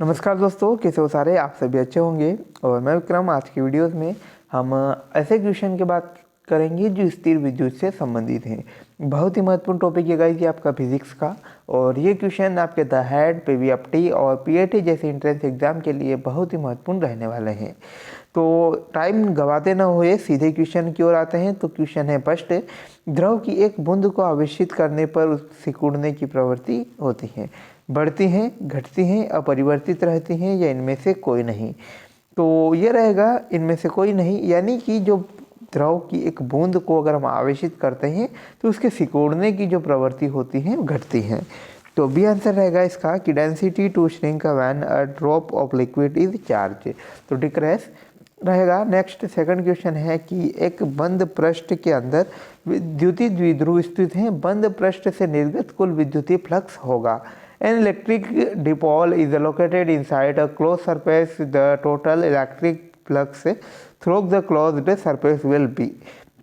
नमस्कार दोस्तों, कैसे हो सारे। आप सभी अच्छे होंगे। और मैं विक्रम। आज की वीडियोस में हम ऐसे क्वेश्चन की बात करेंगे जो स्थिर विद्युत से संबंधित हैं। बहुत ही महत्वपूर्ण टॉपिक है गाइस ये आपका फिजिक्स का। और ये क्वेश्चन आपके द हेड, पीवीएफटी और पीएटी जैसे एंट्रेंस एग्जाम के लिए बहुत ही महत्वपूर्ण रहने वाले हैं। तो टाइम गवाते न हुए सीधे क्वेश्चन की ओर आते हैं। तो क्वेश्चन है फर्स्ट, द्रव की एक बूंद को आवेशित करने पर उस सिकुड़ने की प्रवृत्ति होती है। बढ़ती हैं, घटती हैं, अपरिवर्तित रहती हैं या इनमें से कोई नहीं। तो ये रहेगा इनमें से कोई नहीं, यानी कि जो द्रव की एक बूंद को अगर हम आवेशित करते हैं तो उसके सिकुड़ने की जो प्रवृत्ति होती है घटती है। तो बी आंसर रहेगा इसका कि density to shrink when a drop of liquid is charge. तो डिक्रेस रहेगा। नेक्स्ट सेकंड क्वेश्चन है कि एक बंद पृष्ठ के अंदर विद्युतीय द्विध्रुव स्थित है। बंद पृष्ठ से निर्गत कुल विद्युतीय फ्लक्स होगा। An electric dipole is located inside a closed surface. The total electric flux through the closed surface will be।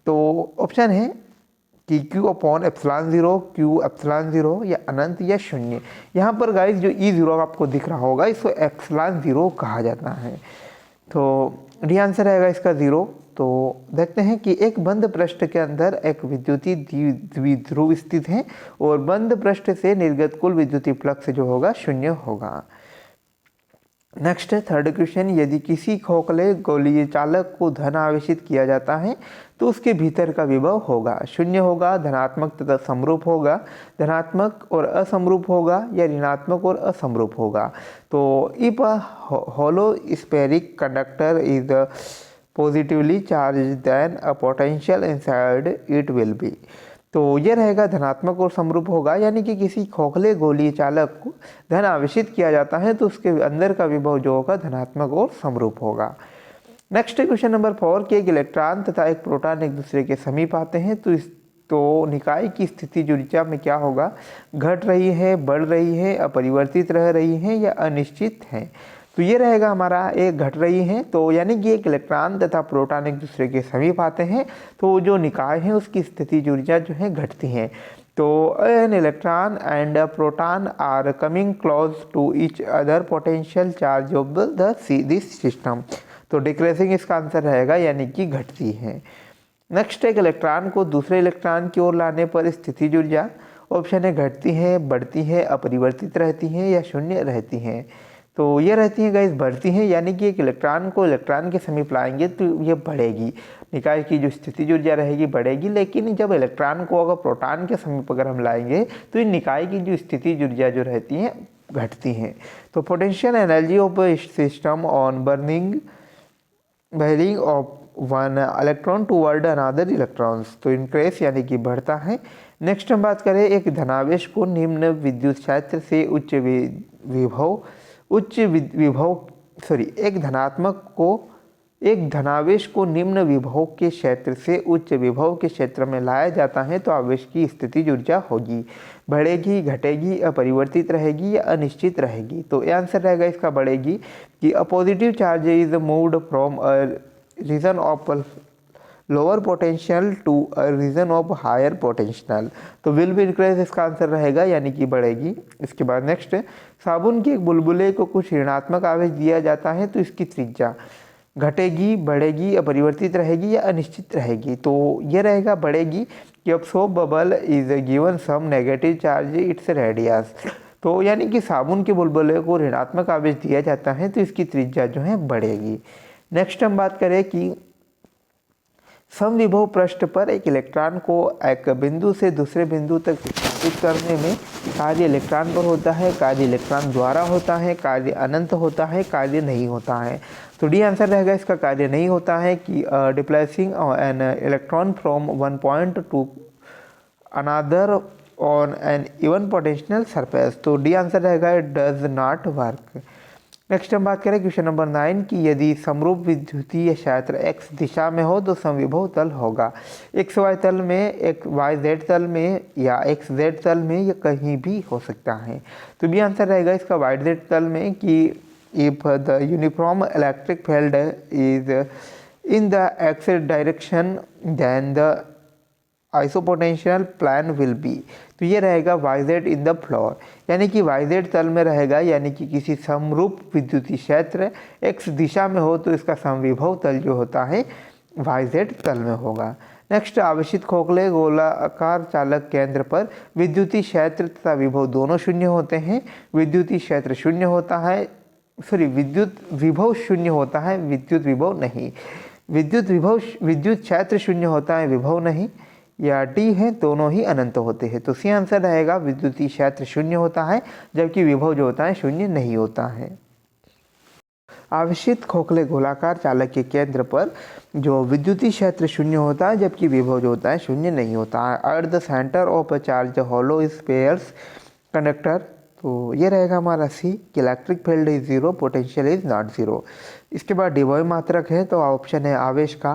तो ऑप्शन है कि Q upon epsilon zero, Q epsilon zero या अनंत या शून्य। यहाँ पर गाइस जो ई जीरो आपको दिख रहा होगा इसको एप्सिलॉन जीरो कहा जाता है। तो डी आंसर रहेगा इसका जीरो। तो देखते हैं कि एक बंद पृष्ठ के अंदर एक विद्युतीय द्विध्रुव स्थित है और बंद पृष्ठ से निर्गत कुल विद्युतीय फ्लक्स जो होगा शून्य होगा। नेक्स्ट थर्ड क्वेश्चन, यदि किसी खोखले गोलीय चालक को धन आवेशित किया जाता है तो उसके भीतर का विभव होगा शून्य होगा, धनात्मक तथा समरूप होगा, धनात्मक और असमरूप होगा या ऋणात्मक और असमरूप होगा। तो if hollow spheric conductor is positively charge then a potential inside it will be. तो ये रहेगा धनात्मक और समरूप होगा, यानी कि किसी खोखले गोलीय चालक को धन आवेशित किया जाता है तो उसके अंदर का विभव जो होगा धनात्मक और समरूप होगा। नेक्स्ट क्वेश्चन नंबर 4 कि एक इलेक्ट्रॉन तथा एक प्रोटॉन एक दूसरे के समीप आते हैं तो निकाय की स्थिति ऊर्जा में क्या होगा, घट रही है, बढ़ रही है, अपरिवर्तित रह रही है या अनिश्चित है। तो ये रहेगा हमारा एक घट रही है। तो यानी कि एक इलेक्ट्रॉन तथा प्रोटॉन एक दूसरे के समीप आते हैं तो जो निकाय है उसकी स्थिति ऊर्जा जो है घटती है। तो an electron and a proton are coming close to each other potential charge of this system. तो डिक्रेसिंग इसका आंसर रहेगा, यानी कि घटती है। नेक्स्ट एक इलेक्ट्रॉन को दूसरे इलेक्ट्रॉन की ओर लाने पर स्थिति ऊर्जा, ऑप्शन है घटती है, बढ़ती है, अपरिवर्तित रहती है या शून्य रहती है। तो ये रहती है गाइस बढ़ती हैं, यानी कि एक इलेक्ट्रॉन को इलेक्ट्रॉन के समीप लाएंगे तो ये बढ़ेगी, निकाय की जो स्थिति ऊर्जा रहेगी बढ़ेगी। लेकिन जब इलेक्ट्रॉन को अगर प्रोटॉन के समीप अगर हम लाएंगे तो इन निकाय की जो स्थिति ऊर्जा जो रहती है घटती हैं। तो potential energy of system on burning of one electron toward another electrons, तो इंक्रीज यानी कि बढ़ता है। नेक्स्ट हम बात करें एक धनावेश को निम्न विद्युत क्षेत्र से एक धनावेश को निम्न विभव के क्षेत्र से उच्च विभव के क्षेत्र में लाया जाता है तो आवेश की स्थिति ऊर्जा होगी, बढ़ेगी, घटेगी, अपरिवर्तित रहेगी या अनिश्चित रहेगी। तो ये आंसर रहेगा इसका बढ़ेगी कि a positive charge is moved from a region of lower potential to a region of higher potential. तो विल बी इंक्रीज इसका आंसर रहेगा, यानी कि बढ़ेगी। इसके बाद नेक्स्ट, साबुन के एक बुलबुले को कुछ ऋणात्मक आवेश दिया जाता है तो इसकी त्रिज्या घटेगी, बढ़ेगी, अपरिवर्तित रहेगी या अनिश्चित रहेगी। तो ये रहेगा बढ़ेगी कि अब soap bubble is given some negative charge its radius. तो यानी कि साबुन के बुलबुले को ऋणात्मक आवेश दिया जाता है तो इसकी त्रिज्या जो है बढ़ेगी। नेक्स्ट हम बात करें कि समविभव पृष्ठ पर एक इलेक्ट्रॉन को एक बिंदु से दूसरे बिंदु तक स्थापित करने में कार्य इलेक्ट्रॉन पर होता है, कार्य इलेक्ट्रॉन द्वारा होता है, कार्य अनंत होता है, कार्य नहीं होता है। तो डी आंसर रहेगा इसका कार्य नहीं होता है कि displacing an electron from one point to another on an even potential surface. तो डी आंसर रहेगा it does not work. Next हम बात करें क्वेश्चन नंबर 9 कि यदि समरूप विद्युतीय क्षेत्र x दिशा में हो तो समविभव तल होगा। एक्स वाई तल में, एक वाई जेड तल में या एक्स जेड तल में, या कहीं भी हो सकता है। तो भी आंसर रहेगा इसका वाई जेड तल में कि if the uniform electric field is in the X direction then the isopotential plane will be. तो ये रहेगा yz इन द फ्लोर, यानी कि yz तल में रहेगा, यानी कि किसी समरूप विद्युतीय क्षेत्र x दिशा में हो तो इसका समविभव तल जो होता है yz तल में होगा। नेक्स्ट, आवेशित खोखले गोलाकार चालक केंद्र पर विद्युतीय क्षेत्र तथा विभव दोनों शून्य होते हैं। विद्युतीय क्षेत्र शून्य होता है, विद्युत विभव शून्य होता है, विद्युत विभव नहीं। विद्युत क्षेत्र शून्य होता है, विभव नहीं, या डी है, दोनों ही अनंत होते हैं। तो सी आंसर रहेगा विद्युतीय क्षेत्र शून्य होता है जबकि विभव जो होता है शून्य नहीं होता है। आवेशित खोखले गोलाकार चालक के केंद्र पर जो विद्युतीय क्षेत्र शून्य होता है जबकि विभव जो होता है शून्य नहीं होता है। At the centre of a charge hollow spheres conductor, तो ये रहेगा हमारा सी कि electric field is zero, potential is not zero. इसके बाद डिवॉय मात्रक है, तो ऑप्शन है आवेश का,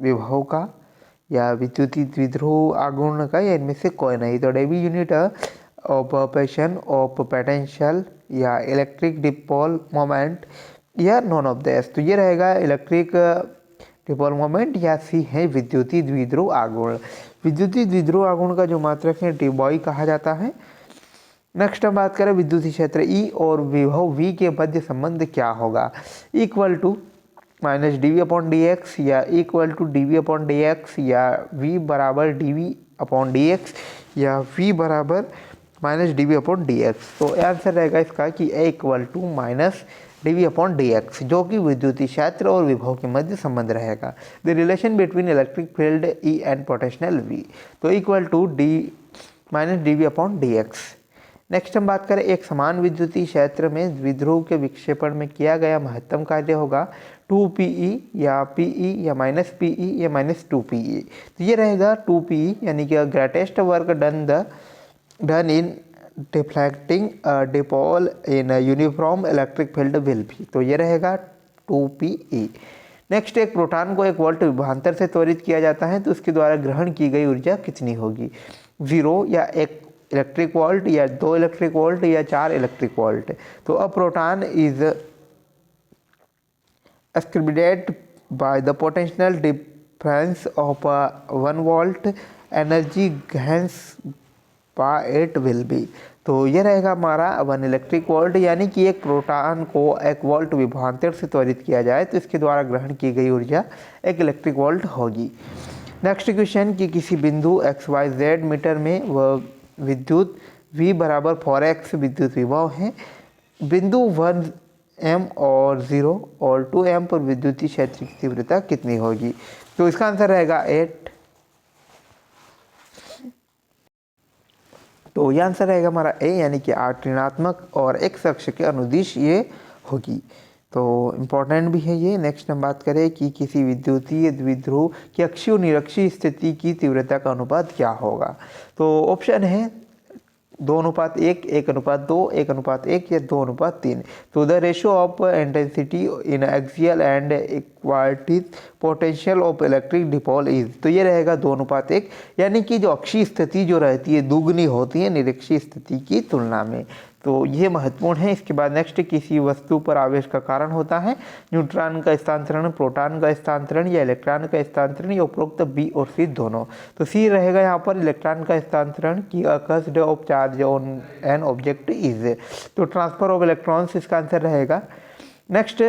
विभव का, या विद्युतीय द्विध्रुव आघूर्ण का, या इनमें से कोई नहीं। तो Debye unit operation of potential या इलेक्ट्रिक डिपोल मोमेंट या नॉन ऑफ दिस। तो ये रहेगा इलेक्ट्रिक डिपोल मोमेंट, या सी है विद्युतीय द्विध्रुव आघूर्ण। विद्युतीय द्विध्रुव आघूर्ण का जो मात्रक है डिबॉय कहा जाता है। नेक्स्ट हम बात करें विद्युतीय क्षेत्र ई और विभव वी के मध्य संबंध क्या होगा। Equal to minus d v upon d x, या equal to d v upon d x, या वी बराबर d v upon d x, या वी बराबर minus d v upon d x. तो आंसर रहेगा इसका कि a equal to minus d v upon d x, जो कि विद्युतीय क्षेत्र और विभव के मध्य संबंध रहेगा। The relation between electric field e and potential v, तो equal to d minus d v upon d x. Next हम बात करें एक समान विद्युतीय क्षेत्र में द्विध्रुव के विक्षेपण में किया गया महत्तम कार्य होगा 2PE या PE या माइनस PE या माइनस 2PE। तो ये रहेगा 2PE, यानी कि greatest work done in deflecting dipole in uniform electric field will be. तो ये रहेगा 2PE। नेक्स्ट, एक प्रोटॉन को 1 वोल्ट विभवांतर से त्वरित किया जाता है तो उसके द्वारा ग्रहण की गई ऊर्जा कितनी होगी। 0 या 1 इलेक्ट्रिक वोल्ट, या 2 इलेक्ट्रिक वोल्ट, या 4 इलेक्ट्रिक वोल्ट। तो a proton is ascribed by the potential difference of 1 volt energy gains by it will be। तो ये रहेगा हमारा 1 इलेक्ट्रिक वोल्ट, यानी कि एक प्रोटॉन को 1 वोल्ट विभवांतर से त्वरित किया जाए तो इसके द्वारा ग्रहण की गई ऊर्जा 1 इलेक्ट्रिक वोल्ट होगी। नेक्स्ट क्वेश्चन कि किसी बिंदु XYZ मीटर में वह विद्युत V बराबर 4x विद्युत विभव है। बिंदु 1M और 0 और 2M पर विद्युतीय क्षेत्र की तीव्रता कितनी होगी। तो इसका आंसर रहेगा 8। तो ये आंसर रहेगा हमारा ए, यानी कि 8 ऋणात्मक और x अक्ष के अनुदिश ये होगी। तो इम्पोर्टेंट भी है ये। नेक्स्ट हम बात करें कि किसी विद्युतीय द्विध्रुव की अक्षीय निरक्षीय स्थिति की तीव्रता का अनुपात क्या होगा। तो ऑप्शन है 2:1, 1:2, 1:1 या 2:3। तो the ratio of intensity in axial and equalities potential of electric dipole is. तो ये रहेगा 2:1, यानी कि जो अक्षीय स्थिति जो रहती है दुगनी होती है निरक्षीय स्थिति की तुलना में। तो ये महत्वपूर्ण है। इसके बाद नेक्स्ट, किसी वस्तु पर आवेश का कारण होता है न्यूट्रॉन का स्थानांतरण, प्रोटॉन का स्थानांतरण या इलेक्ट्रॉन का स्थानांतरण, या उपरोक्त बी और सी दोनों। तो सी रहेगा यहाँ पर इलेक्ट्रॉन का स्थानांतरण की accused of charge on an object is. तो ट्रांसफर ऑफ इलेक्ट्रॉन्स इसका आंसर रहेगा। नेक्स्ट,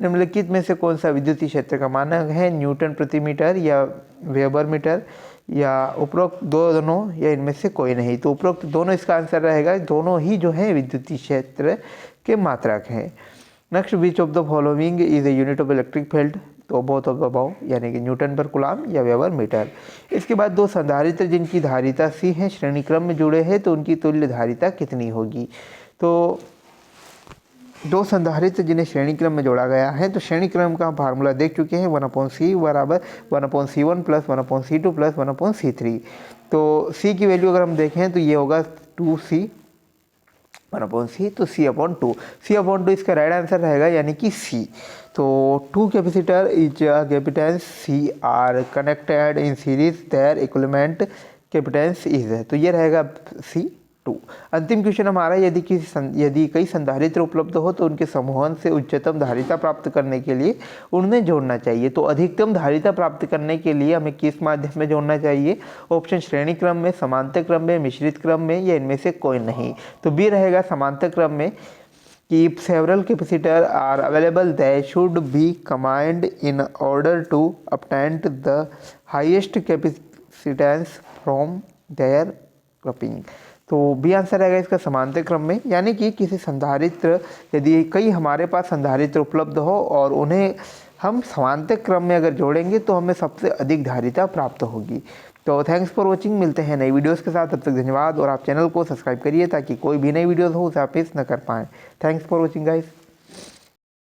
निम्नलिखित में से कौन सा विद्युतीय क्षेत्र का मानक है, न्यूटन प्रति मीटर या वेबर मीटर, या उपरोक्त दोनों, या इनमें से कोई नहीं। तो उपरोक्त दोनों इसका आंसर रहेगा। दोनों ही जो है विद्युतीय क्षेत्र के मात्रक हैं। Next, which of the following is a unit of electric field. तो बोथ ऑफ द अबव, यानी कि न्यूटन पर कूलम या वेबर मीटर। इसके बाद 2 संधारित्र जिनकी धारिता सी है श्रेणी क्रम में जुड़े हैं तो उनकी तुल्य धारिता कितनी होगी। तो 2 संधारित्र जिन्हें श्रेणी क्रम में जोड़ा गया है, तो श्रेणी क्रम का फार्मूला देख चुके हैं, 1/c बराबर 1/c1 plus 1/c2 plus 1/c3। तो c की वैल्यू अगर हम देखें तो ये होगा 2c 1/c, तो c/2। c/2 इसका राइट आंसर रहेगा, यानी कि c। तो 2 capacitor each capacitance c are connected in series their equivalent capacitance is. तो ये रहेगा c। 2। अंतिम क्वेश्चन हमारा, यदि कई संधारित्र उपलब्ध हो तो उनके समूहन से उच्चतम धारिता प्राप्त करने के लिए उन्हें जोड़ना चाहिए। तो अधिकतम धारिता प्राप्त करने के लिए हमें किस माध्यम में जोड़ना चाहिए? ऑप्शन श्रेणी क्रम में, समांतर क्रम में, मिश्रित क्रम में, या इनमें से कोई नहीं। तो बी रहेगा समांतर क्रम में। कि if several capacitor are available, they should be combined in order to obtain the highest capacitance from their grouping। तो बी आंसर रहेगा इसका समांतर क्रम में, यानी कि किसी संधारित्र, यदि कई हमारे पास संधारित्र उपलब्ध हो और उन्हें हम समांतर क्रम में अगर जोड़ेंगे तो हमें सबसे अधिक धारिता प्राप्त होगी। तो थैंक्स फॉर वॉचिंग, मिलते हैं नई वीडियोस के साथ, तब तक धन्यवाद। और आप चैनल को सब्सक्राइब करिए ताकि कोई भी नई वीडियोस हो उसे आप मिस न कर पाएँ। Thanks for watching guys.